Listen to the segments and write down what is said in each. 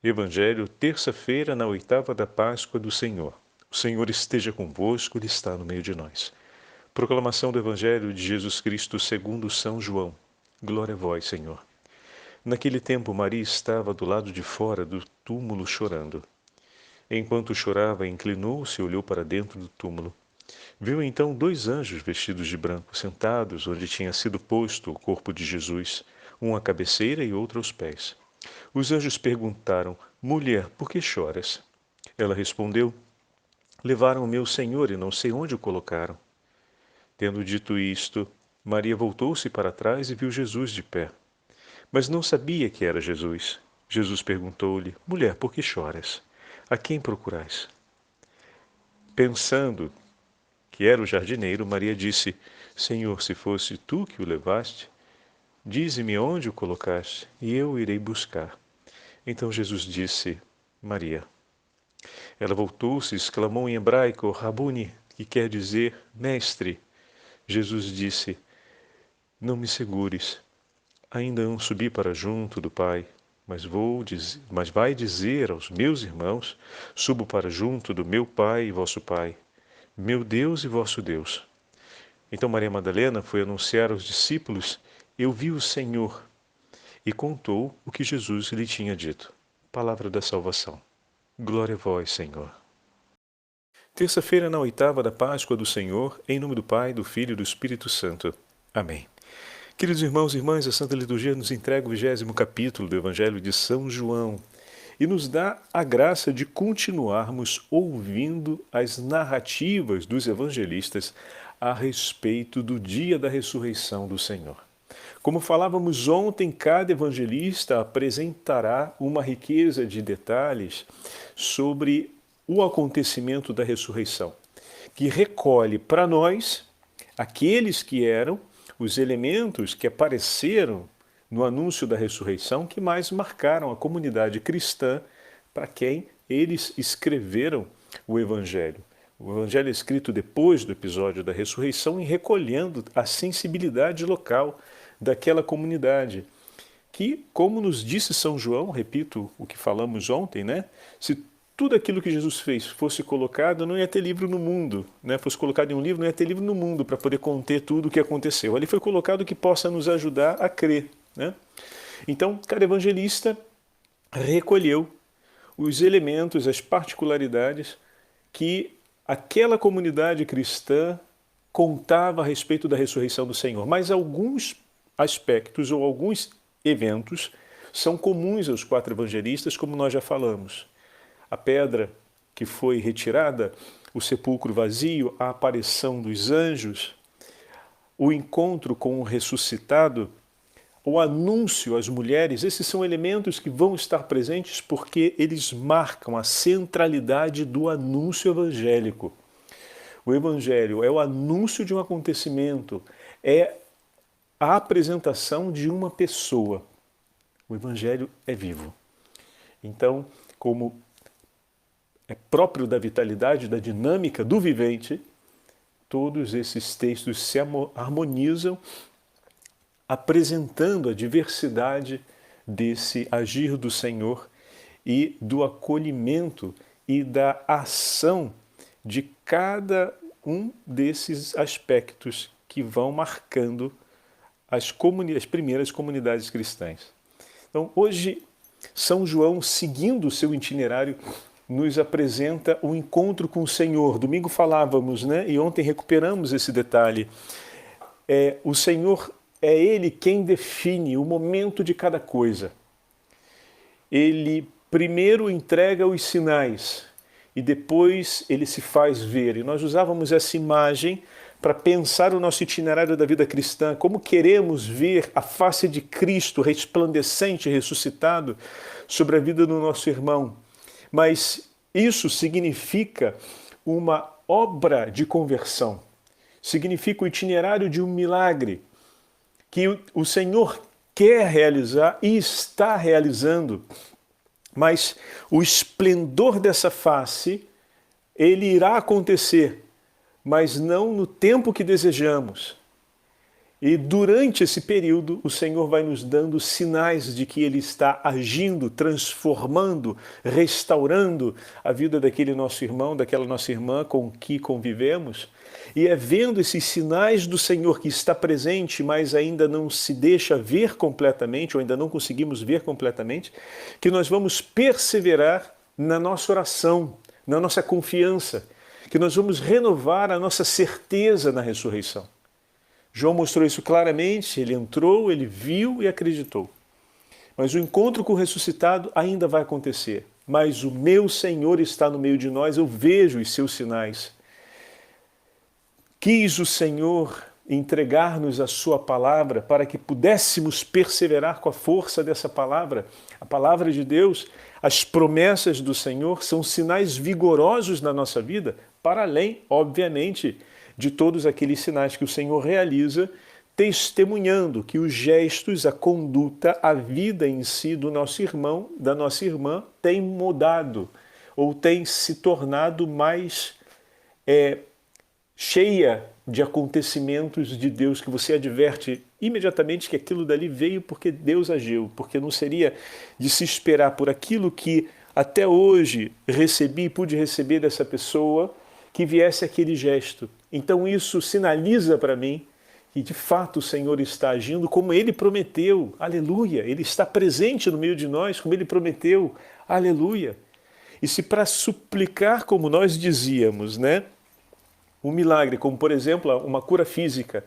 Evangelho, terça-feira, na oitava da Páscoa do Senhor. O Senhor esteja convosco, Ele está no meio de nós. Proclamação do Evangelho de Jesus Cristo segundo São João. Glória a vós, Senhor. Naquele tempo, Maria estava do lado de fora do túmulo chorando. Enquanto chorava, inclinou-se e olhou para dentro do túmulo. Viu então 2 anjos vestidos de branco, sentados onde tinha sido posto o corpo de Jesus, um à cabeceira e outro aos pés. Os anjos perguntaram: Mulher, por que choras? Ela respondeu: Levaram o meu Senhor e não sei onde o colocaram. Tendo dito isto, Maria voltou-se para trás e viu Jesus de pé. Mas não sabia que era Jesus. Jesus perguntou-lhe: Mulher, por que choras? A quem procurais? Pensando que era o jardineiro, Maria disse: Senhor, se fosse tu que o levaste, dize-me onde o colocaste, e eu irei buscar. Então Jesus disse: Maria. Ela voltou-se e exclamou em hebraico: Rabuni, que quer dizer mestre. Jesus disse: Não me segures, ainda não subi para junto do Pai, mas vai dizer aos meus irmãos: Subo para junto do meu Pai e vosso Pai, meu Deus e vosso Deus. Então Maria Madalena foi anunciar aos discípulos: Eu vi o Senhor, e contou o que Jesus lhe tinha dito. Palavra da salvação. Glória a vós, Senhor. Terça-feira, na oitava da Páscoa do Senhor, em nome do Pai, do Filho e do Espírito Santo. Amém. Queridos irmãos e irmãs, a Santa Liturgia nos entrega o 20º capítulo do Evangelho de São João e nos dá a graça de continuarmos ouvindo as narrativas dos evangelistas a respeito do dia da ressurreição do Senhor. Como falávamos ontem, cada evangelista apresentará uma riqueza de detalhes sobre o acontecimento da ressurreição, que recolhe para nós aqueles que eram os elementos que apareceram no anúncio da ressurreição que mais marcaram a comunidade cristã para quem eles escreveram o Evangelho. O Evangelho é escrito depois do episódio da ressurreição e recolhendo a sensibilidade local daquela comunidade, que, como nos disse São João, repito o que falamos ontem, né? Se tudo aquilo que Jesus fez fosse colocado, não ia ter livro no mundo, né? Fosse colocado em um livro, não ia ter livro no mundo para poder conter tudo o que aconteceu. Ali foi colocado o que possa nos ajudar a crer, né? Então, cada evangelista recolheu os elementos, as particularidades que aquela comunidade cristã contava a respeito da ressurreição do Senhor. Mas alguns aspectos ou alguns eventos são comuns aos 4 evangelistas, como nós já falamos. A pedra que foi retirada, o sepulcro vazio, a aparição dos anjos, o encontro com o ressuscitado, o anúncio às mulheres, esses são elementos que vão estar presentes porque eles marcam a centralidade do anúncio evangélico. O evangelho é o anúncio de um acontecimento, é a apresentação de uma pessoa. O evangelho é vivo. Então, como é próprio da vitalidade, da dinâmica do vivente, todos esses textos se harmonizam, apresentando a diversidade desse agir do Senhor e do acolhimento e da ação de cada um desses aspectos que vão marcando as primeiras comunidades cristãs. Então, hoje, São João, seguindo o seu itinerário, nos apresenta o encontro com o Senhor. Domingo falávamos, né? E ontem recuperamos esse detalhe. O Senhor é Ele quem define o momento de cada coisa. Ele primeiro entrega os sinais e depois Ele se faz ver. E nós usávamos essa imagem para pensar o nosso itinerário da vida cristã, como queremos ver a face de Cristo resplandecente, ressuscitado, sobre a vida do nosso irmão. Mas isso significa uma obra de conversão, significa o itinerário de um milagre que o Senhor quer realizar e está realizando, mas o esplendor dessa face, ele irá acontecer, mas não no tempo que desejamos. E durante esse período, o Senhor vai nos dando sinais de que Ele está agindo, transformando, restaurando a vida daquele nosso irmão, daquela nossa irmã com que convivemos. E é vendo esses sinais do Senhor que está presente, mas ainda não se deixa ver completamente, ou ainda não conseguimos ver completamente, que nós vamos perseverar na nossa oração, na nossa confiança, que nós vamos renovar a nossa certeza na ressurreição. João mostrou isso claramente, ele entrou, ele viu e acreditou. Mas o encontro com o ressuscitado ainda vai acontecer. Mas o meu Senhor está no meio de nós, eu vejo os seus sinais. Quis o Senhor entregar-nos a sua palavra para que pudéssemos perseverar com a força dessa palavra. A palavra de Deus, as promessas do Senhor são sinais vigorosos na nossa vida, para além, obviamente, de todos aqueles sinais que o Senhor realiza, testemunhando que os gestos, a conduta, a vida em si do nosso irmão, da nossa irmã, tem mudado ou tem se tornado mais cheia de acontecimentos de Deus, que você adverte imediatamente que aquilo dali veio porque Deus agiu, porque não seria de se esperar por aquilo que até hoje pude receber dessa pessoa, que viesse aquele gesto. Então isso sinaliza para mim que de fato o Senhor está agindo como Ele prometeu, aleluia, Ele está presente no meio de nós como Ele prometeu, aleluia. E se para suplicar, como nós dizíamos, né, um milagre, como por exemplo uma cura física,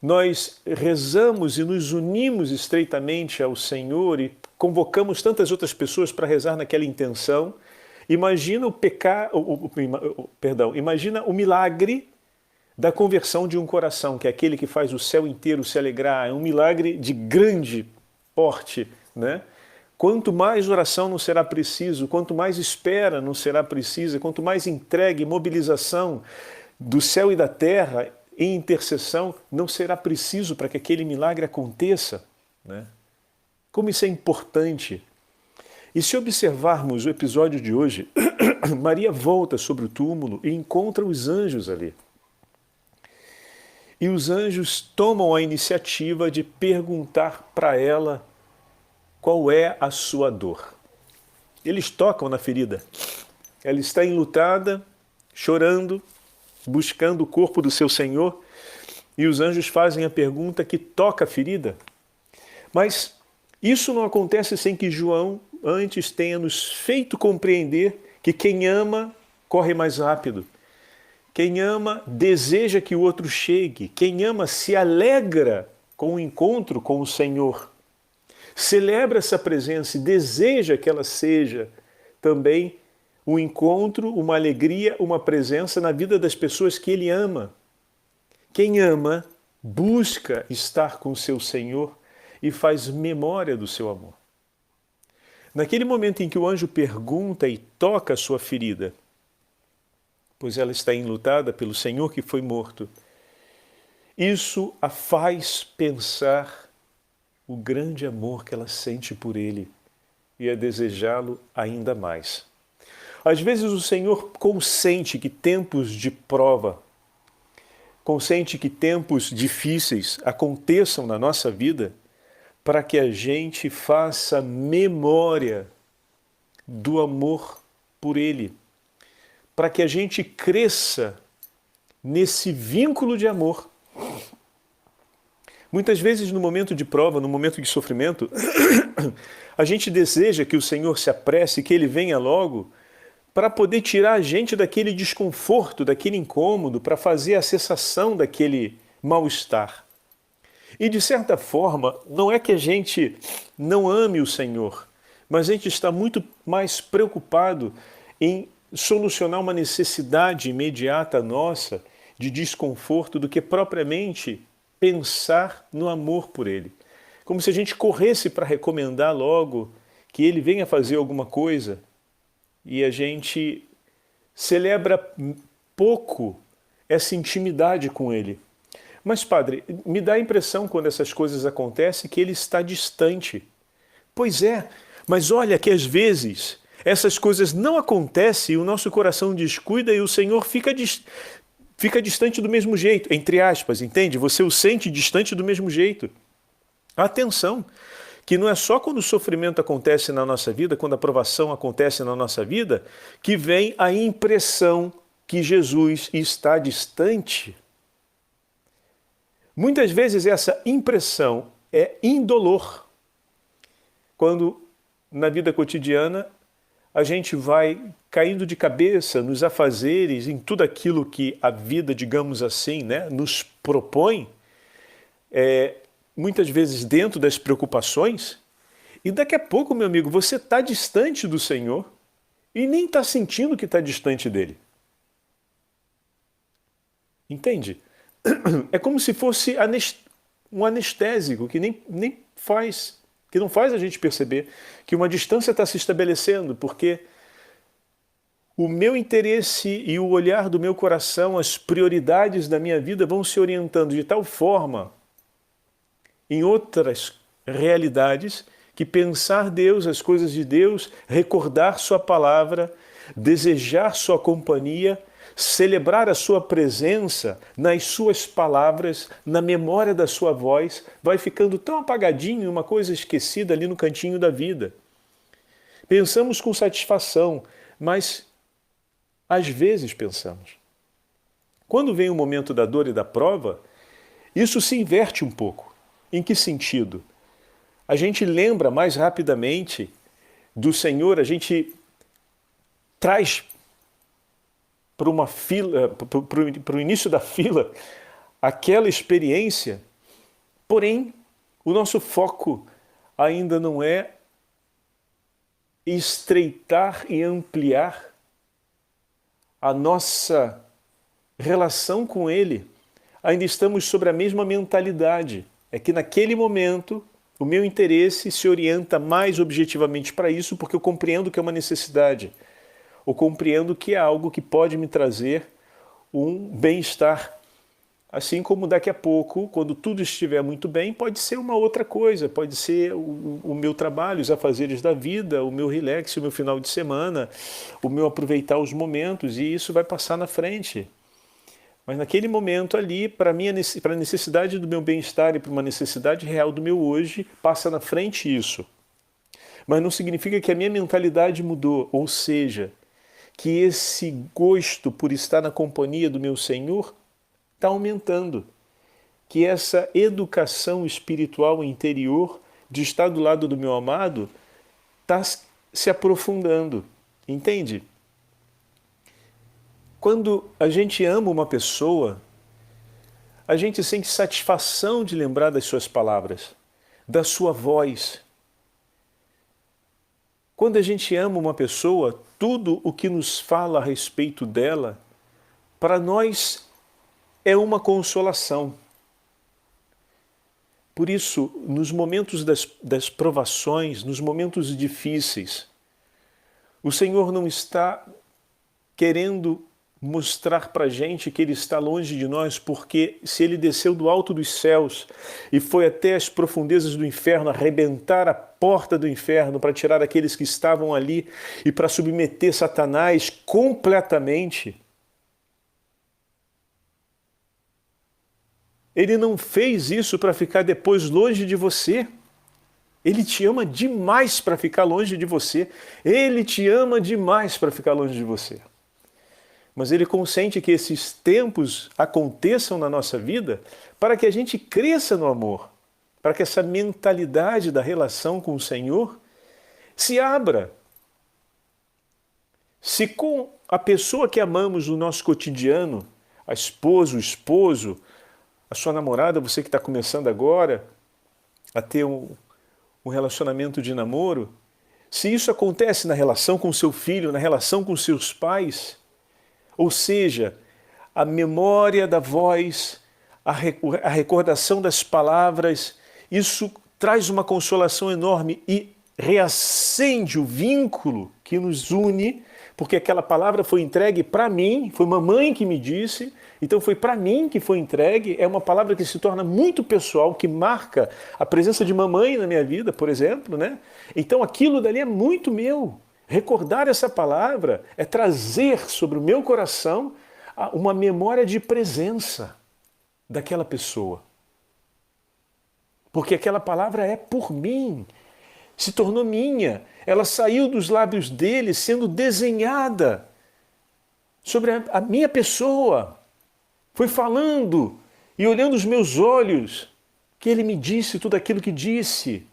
nós rezamos e nos unimos estreitamente ao Senhor e convocamos tantas outras pessoas para rezar naquela intenção, imagina imagina o milagre da conversão de um coração, que é aquele que faz o céu inteiro se alegrar, é um milagre de grande porte, né? Quanto mais oração não será preciso, quanto mais espera não será precisa, quanto mais entrega e mobilização do céu e da terra em intercessão não será preciso para que aquele milagre aconteça, né? Como isso é importante. E se observarmos o episódio de hoje, Maria volta sobre o túmulo e encontra os anjos ali. E os anjos tomam a iniciativa de perguntar para ela qual é a sua dor. Eles tocam na ferida. Ela está enlutada, chorando, buscando o corpo do seu Senhor, e os anjos fazem a pergunta que toca a ferida. Mas isso não acontece sem que João antes tenha nos feito compreender que quem ama corre mais rápido. Quem ama deseja que o outro chegue. Quem ama se alegra com o encontro com o Senhor. Celebra essa presença e deseja que ela seja também um encontro, uma alegria, uma presença na vida das pessoas que ele ama. Quem ama busca estar com o seu Senhor e faz memória do seu amor. Naquele momento em que o anjo pergunta e toca a sua ferida, pois ela está enlutada pelo Senhor que foi morto, isso a faz pensar o grande amor que ela sente por ele e a desejá-lo ainda mais. Às vezes o Senhor consente que tempos de prova, consente que tempos difíceis aconteçam na nossa vida para que a gente faça memória do amor por Ele, para que a gente cresça nesse vínculo de amor. Muitas vezes no momento de prova, no momento de sofrimento, a gente deseja que o Senhor se apresse, que Ele venha logo, para poder tirar a gente daquele desconforto, daquele incômodo, para fazer a cessação daquele mal-estar. E de certa forma, não é que a gente não ame o Senhor, mas a gente está muito mais preocupado em solucionar uma necessidade imediata nossa de desconforto do que propriamente pensar no amor por Ele. Como se a gente corresse para recomendar logo que Ele venha fazer alguma coisa e a gente celebra pouco essa intimidade com Ele. Mas, padre, me dá a impressão quando essas coisas acontecem que Ele está distante. Pois é, mas olha que às vezes essas coisas não acontecem e o nosso coração descuida e o Senhor fica distante do mesmo jeito, entre aspas, entende? Você o sente distante do mesmo jeito. Atenção, que não é só quando o sofrimento acontece na nossa vida, quando a provação acontece na nossa vida, que vem a impressão que Jesus está distante. Muitas vezes essa impressão é indolor. Quando na vida cotidiana a gente vai caindo de cabeça nos afazeres, em tudo aquilo que a vida, digamos assim, né, nos propõe, muitas vezes dentro das preocupações, e daqui a pouco, meu amigo, você está distante do Senhor e nem está sentindo que está distante dele. Entende? É como se fosse um anestésico que nem faz, que não faz a gente perceber que uma distância está se estabelecendo, porque o meu interesse e o olhar do meu coração, as prioridades da minha vida vão se orientando de tal forma em outras realidades que pensar Deus, as coisas de Deus, recordar sua palavra, desejar sua companhia, celebrar a sua presença nas suas palavras, na memória da sua voz, vai ficando tão apagadinho, uma coisa esquecida ali no cantinho da vida. Pensamos com satisfação, mas às vezes pensamos. Quando vem o momento da dor e da prova, isso se inverte um pouco. Em que sentido? A gente lembra mais rapidamente do Senhor, a gente traz para uma fila, para o início da fila, aquela experiência, porém, o nosso foco ainda não é estreitar e ampliar a nossa relação com Ele. Ainda estamos sobre a mesma mentalidade. É que naquele momento o meu interesse se orienta mais objetivamente para isso, porque eu compreendo que é uma necessidade. Ou compreendo que é algo que pode me trazer um bem-estar. Assim como daqui a pouco, quando tudo estiver muito bem, pode ser uma outra coisa, pode ser o meu trabalho, os afazeres da vida, o meu relax, o meu final de semana, o meu aproveitar os momentos, e isso vai passar na frente. Mas naquele momento ali, para a necessidade do meu bem-estar e para uma necessidade real do meu hoje, passa na frente isso. Mas não significa que a minha mentalidade mudou, ou seja, que esse gosto por estar na companhia do meu Senhor está aumentando. Que essa educação espiritual interior de estar do lado do meu amado está se aprofundando. Entende? Quando a gente ama uma pessoa, a gente sente satisfação de lembrar das suas palavras, da sua voz. Quando a gente ama uma pessoa, tudo o que nos fala a respeito dela, para nós é uma consolação. Por isso, nos momentos das provações, nos momentos difíceis, o Senhor não está querendo mostrar para a gente que Ele está longe de nós, porque se Ele desceu do alto dos céus e foi até as profundezas do inferno, arrebentar a porta do inferno para tirar aqueles que estavam ali e para submeter Satanás completamente, Ele não fez isso para ficar depois longe de você. Ele te ama demais para ficar longe de você. Ele te ama demais para ficar longe de você. Mas Ele consente que esses tempos aconteçam na nossa vida para que a gente cresça no amor, para que essa mentalidade da relação com o Senhor se abra. Se com a pessoa que amamos no nosso cotidiano, a esposa, o esposo, a sua namorada, você que está começando agora a ter um relacionamento de namoro, se isso acontece na relação com seu filho, na relação com seus pais, ou seja, a memória da voz, a recordação das palavras, isso traz uma consolação enorme e reacende o vínculo que nos une, porque aquela palavra foi entregue para mim, foi mamãe que me disse, então foi para mim que foi entregue, é uma palavra que se torna muito pessoal, que marca a presença de mamãe na minha vida, por exemplo, né? Então aquilo dali é muito meu. Recordar essa palavra é trazer sobre o meu coração uma memória de presença daquela pessoa. Porque aquela palavra é por mim, se tornou minha. Ela saiu dos lábios dele sendo desenhada sobre a minha pessoa. Foi falando e olhando os meus olhos que ele me disse tudo aquilo que disse.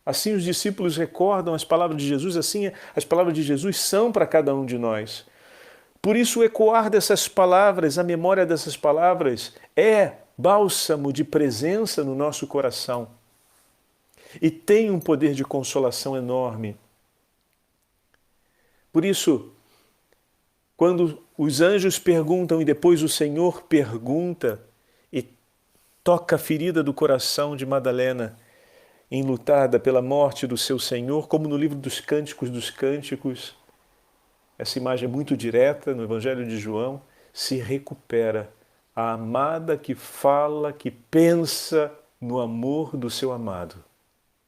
Assim os discípulos recordam as palavras de Jesus, assim as palavras de Jesus são para cada um de nós. Por isso o ecoar dessas palavras, a memória dessas palavras é bálsamo de presença no nosso coração. E tem um poder de consolação enorme. Por isso, quando os anjos perguntam e depois o Senhor pergunta e toca a ferida do coração de Madalena, enlutada pela morte do seu Senhor, como no livro dos Cânticos, essa imagem é muito direta no Evangelho de João, se recupera a amada que fala, que pensa no amor do seu amado,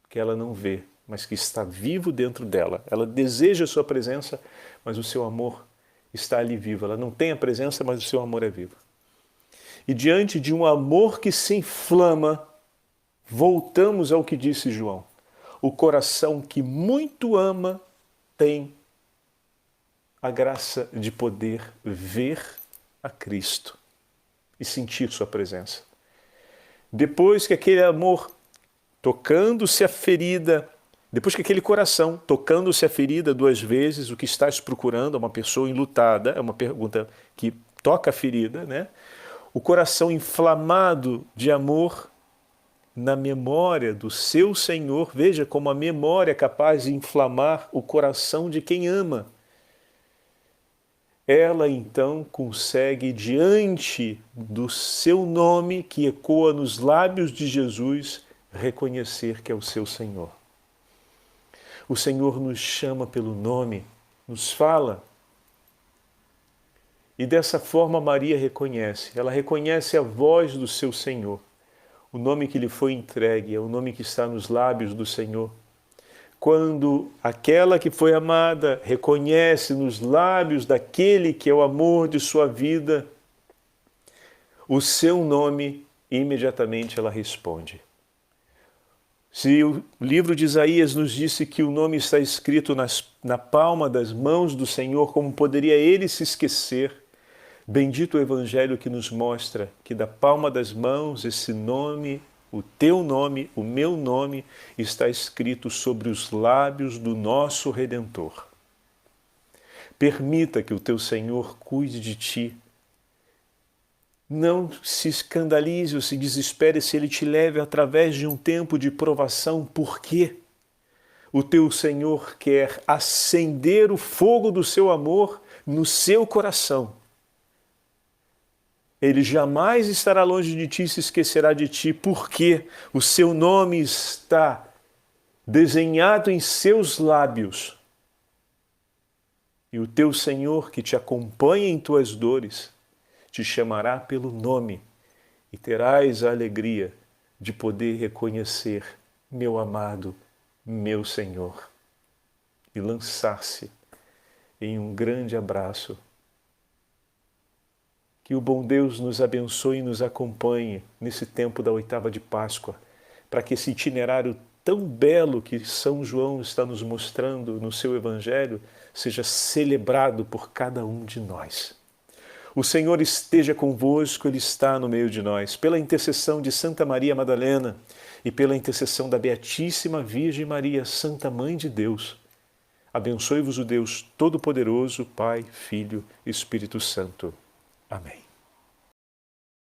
que ela não vê, mas que está vivo dentro dela. Ela deseja a sua presença, mas o seu amor está ali vivo. Ela não tem a presença, mas o seu amor é vivo. E diante de um amor que se inflama, voltamos ao que disse João. O coração que muito ama tem a graça de poder ver a Cristo e sentir sua presença. Depois que aquele amor, tocando-se a ferida, depois que aquele coração, tocando-se a ferida 2 vezes, o que estás procurando? É uma pessoa enlutada, é uma pergunta que toca a ferida, né? O coração inflamado de amor na memória do seu Senhor, veja como a memória é capaz de inflamar o coração de quem ama. Ela então consegue, diante do seu nome que ecoa nos lábios de Jesus, reconhecer que é o seu Senhor. O Senhor nos chama pelo nome, nos fala. E dessa forma Maria reconhece, ela reconhece a voz do seu Senhor. O nome que lhe foi entregue é o nome que está nos lábios do Senhor. Quando aquela que foi amada reconhece nos lábios daquele que é o amor de sua vida o seu nome, imediatamente ela responde. Se o livro de Isaías nos disse que o nome está escrito na palma das mãos do Senhor, como poderia ele se esquecer? Bendito o Evangelho que nos mostra que da palma das mãos esse nome, o teu nome, o meu nome, está escrito sobre os lábios do nosso Redentor. Permita que o teu Senhor cuide de ti. Não se escandalize ou se desespere se Ele te leve através de um tempo de provação. Por quê? O teu Senhor quer acender o fogo do seu amor no seu coração. Ele jamais estará longe de ti e se esquecerá de ti, porque o seu nome está desenhado em seus lábios. E o teu Senhor, que te acompanha em tuas dores, te chamará pelo nome e terás a alegria de poder reconhecer meu amado, meu Senhor, e lançar-se em um grande abraço. Que o bom Deus nos abençoe e nos acompanhe nesse tempo da oitava de Páscoa, para que esse itinerário tão belo que São João está nos mostrando no seu Evangelho seja celebrado por cada um de nós. O Senhor esteja convosco, Ele está no meio de nós. Pela intercessão de Santa Maria Madalena e pela intercessão da Beatíssima Virgem Maria, Santa Mãe de Deus, abençoe-vos o Deus Todo-Poderoso, Pai, Filho e Espírito Santo. Amém.